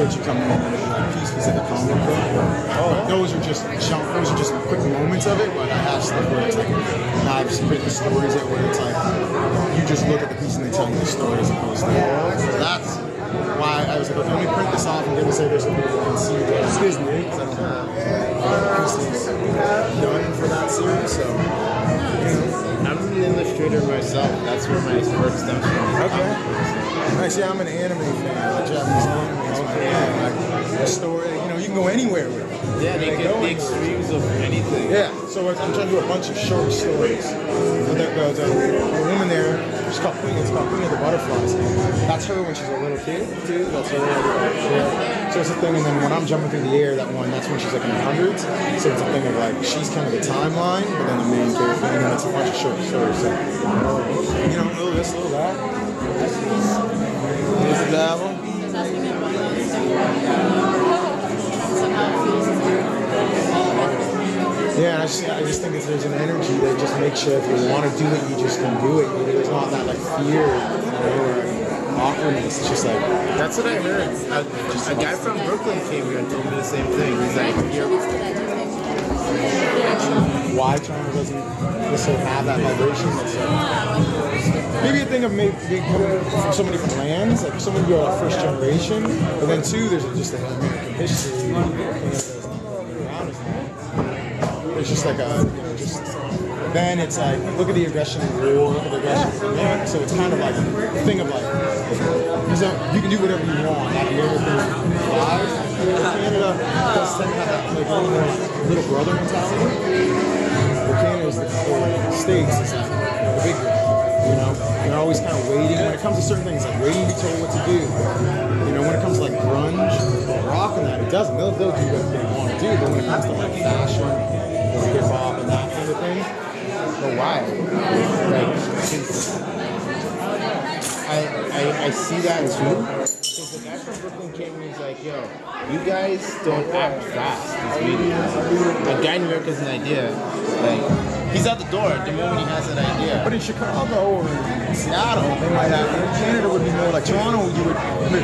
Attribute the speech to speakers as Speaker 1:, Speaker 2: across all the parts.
Speaker 1: episodes you come in and like pieces of the comic book. Those are just quick moments of it, but I have stuff where it's like, now I've just written stories that where it's like, you just look at the piece and they tell you the story as opposed to, so that's why I was like, okay, let me print this off and give it so people can see it. Excuse me, because I don't have pieces done for that series, so.
Speaker 2: I'm an illustrator myself. That's where my work stems from.
Speaker 1: Okay. Nice. Yeah, I'm an anime fan. Like Japanese anime. Okay. Like the story, you can go anywhere with it.
Speaker 2: Yeah, they get the extremes of anything.
Speaker 1: Yeah. So I'm trying to do a bunch of short stories. So there's a woman there. It's called Queen of the Butterflies. That's her when she's a little kid too. That's her. Yeah. So it's a thing, and then when I'm jumping through the air, that's when she's like in the hundreds. So it's a thing of like she's kind of the timeline, but then the main character, and then it's a bunch of short stories. So a little this, a little that. Here's the dabble. Yeah, I just think there's an energy that just makes you, if you want to do it, you just can do it. There's not that like fear or awkwardness. It's just like
Speaker 2: that's what I heard. A guy from Brooklyn came here and told me the same thing. He's like,
Speaker 1: why Toronto doesn't necessarily have that vibration? That's maybe a thing of maybe coming from so many different lands, like so many people are first generation, but then too, there's just an American history around us. It's just like then it's like, look at the aggression in the war, look at the aggression in America. So it's kind of like a thing of like, you can do whatever you want. That American vibe. Canada does tend to have that like little brother mentality. But Canada is the States is like the big one. They're always kind of waiting. When it comes to certain things, like waiting to be told what to do. When it comes to like grunge or rock and that, it doesn't. They'll do what they want to do. But when it comes to like fashion or hip hop and that kind of thing, they're wild. Like,
Speaker 2: I see that too. Because the guy from Brooklyn came and he's like, yo, you guys don't act fast. A guy in New York has an idea. Like, he's out the door the moment he has an idea.
Speaker 1: But in Chicago or in Seattle, they might have. Canada would be more like Toronto.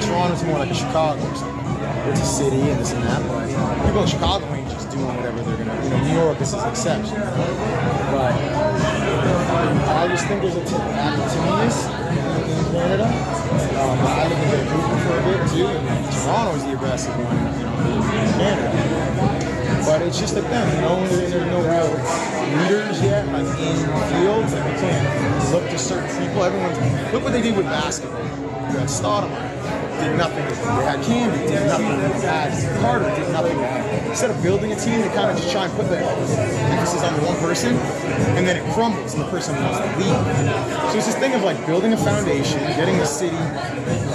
Speaker 1: Toronto's more like a Chicago or something. It's a city and this and that. But people in Chicago ain't just doing whatever they're gonna. New York is an exception. But I just think there's a tip of opportunities in Canada. I live in Vancouver for a bit too, and Toronto is the aggressive one in Canada. But it's just a thing, there's no real leaders yet, like in fields. Like they can't look to certain people. Look what they did with basketball. You had Stoudemire, did nothing. They had Candy, did nothing. They had Carter, did nothing. Instead of building a team, they kind of just try and put the emphasis on one person, and then it crumbles, and the person wants to leave. So it's this thing of like building a foundation, getting the city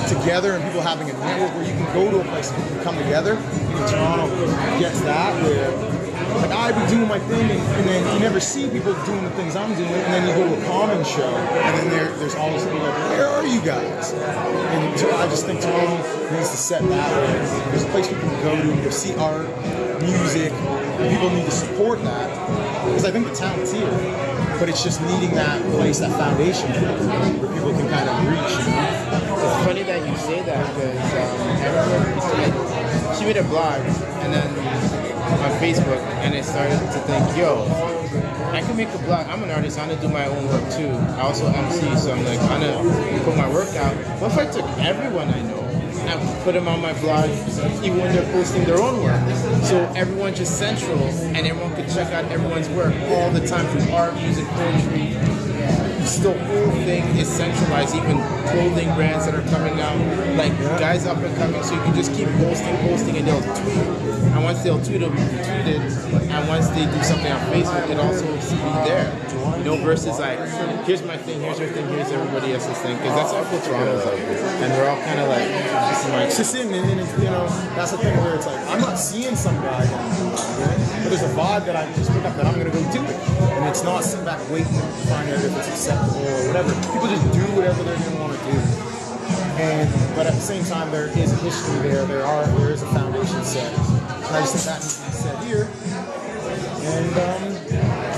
Speaker 1: together, and people having a network where you can go to a place and you can come together. Toronto gets that where like I be doing my thing and then you never see people doing the things I'm doing, and then you go to a common show and then there's all this people like, where are you guys? And I just think Toronto needs to set that way. There's a place people can go to see art, music, and people need to support that because I think the talent's here, but it's just needing that place, that foundation where people can kind of reach.
Speaker 2: It's funny that you say that because she made a blog and then on Facebook, and I started to think, yo, I can make a blog. I'm an artist. I'm gonna do my own work too. I also MC, so I'm like, I'm gonna put my work out. What if I took everyone I know and put them on my blog, even when they're posting their own work? So everyone's just central, and everyone can check out everyone's work all the time through art, music, poetry. The whole thing is centralized, even clothing brands that are coming out, like guys up and coming, so you can just keep posting, and they'll tweet. And once they'll tweet, it'll be retweeted. And once they do something on Facebook, it also will be there. Versus like, here's my thing, here's your thing, here's everybody else's thing. Because that's how Toronto's like. And we're all kind of like,
Speaker 1: just in, and it's, that's the thing where it's like, I'm not seeing some guy but there's a vibe that I just pick up that I'm going to go do it. And it's not sitting back waiting to find out if it's acceptable or whatever. People just do whatever they're going to want to do. But at the same time, there is a history there. There is a foundation set. And I just think that needs to be set here. And, I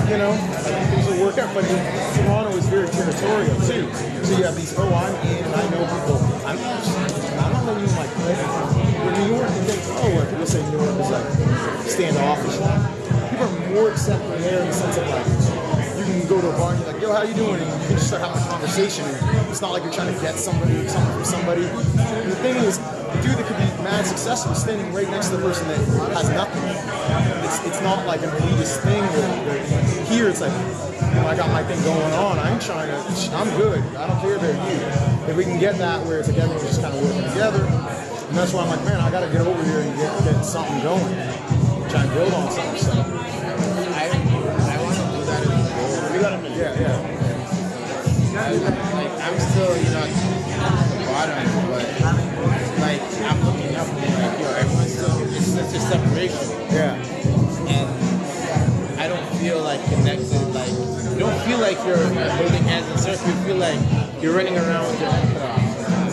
Speaker 1: think things will work out. But Toronto is very territorial, too. So you have these, I'm in, and I know people. I'm not letting you in my place. We're New York, you think, oh, like, people say New York is like standoffish. People are more accepting there in the sense of like, you can go to a bar and you're like, yo, how you doing? And you can just start having a conversation. And it's not like you're trying to get something from somebody. And the thing is, the dude that could be mad successful is standing right next to the person that has nothing. It's not like an elitist thing. Here it's like, you know, I got my thing going on. I ain't trying to. I'm good. I don't care about you. If we can get that where it's like everyone's just kind of working together, and that's why I'm like, man, I got to get over here and get something going. Try and build on something. So.
Speaker 2: I want to do that as a goal.
Speaker 1: We got to. Yeah.
Speaker 2: Like I'm still, you know, at the bottom, but like I'm looking up and like, yo, everyone's still. It's such a separation.
Speaker 1: Yeah.
Speaker 2: And I don't feel like connected. Like you don't feel like you're holding hands in circle. You feel like you're running around with your arm cut off.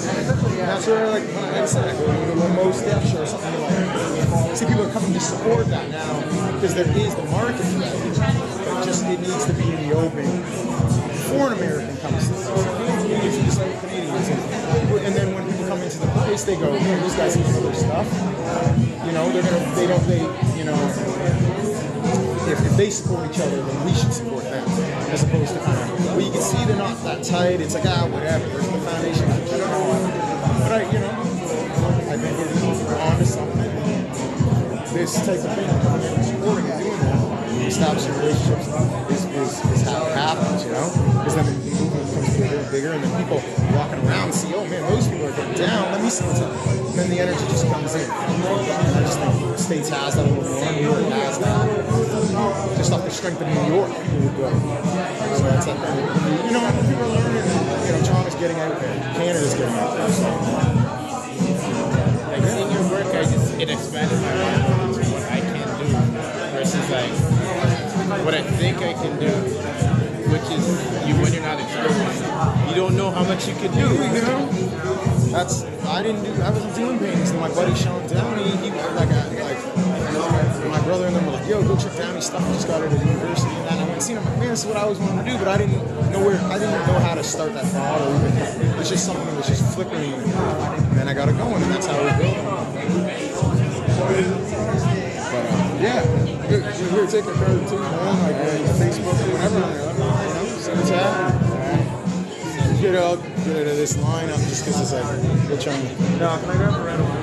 Speaker 1: And that's where, like I said, I go to the most steps or something like. See, people are coming to support that now because there is the market for that. But just it needs to be in the open. Foreign American comes to this. Just like Canadians, and then when people come into the place, they go, man, these guys can do their stuff. You know, you know. If they support each other, then we should support them, as opposed to kind of, well, you can see they're not that tight. It's like, whatever. There's the foundation. I don't know. But I think we're on to something. This type of thing, coming in and supporting and doing that, establishing relationships is how it happens, you know? Because then the movement becomes bigger and bigger, and then people walking around and see, oh man, those people are getting down. Let me see what's up. And then the energy just comes in. And I just think the States has that a little more. New York has that. Just off the strength of New York, people would go. So that's like, you know, people are learning. You know, Toronto's getting out there. Canada's getting out there. So.
Speaker 2: Like seeing your work, it expanded my mind into what I can do versus like what I think I can do, which is when you're not experienced, you don't know how much you can do. You know,
Speaker 1: I wasn't doing paintings. And my buddy Sean Downey, he my brother and them were like, yo, go check Downey's stuff. I just got it at university. And then I went and seen him. Like, man, this is what I always wanted to do, but I didn't know how to start that thought, or even it's just something that was just flickering. And then I got it going, and that's how we built it. But yeah, we're taking care of the team, man. Like Facebook or whatever. Let me know, you know, see what's happening. Get out, get out of this lineup just because it's like we're trying.
Speaker 3: No, can I grab a red one?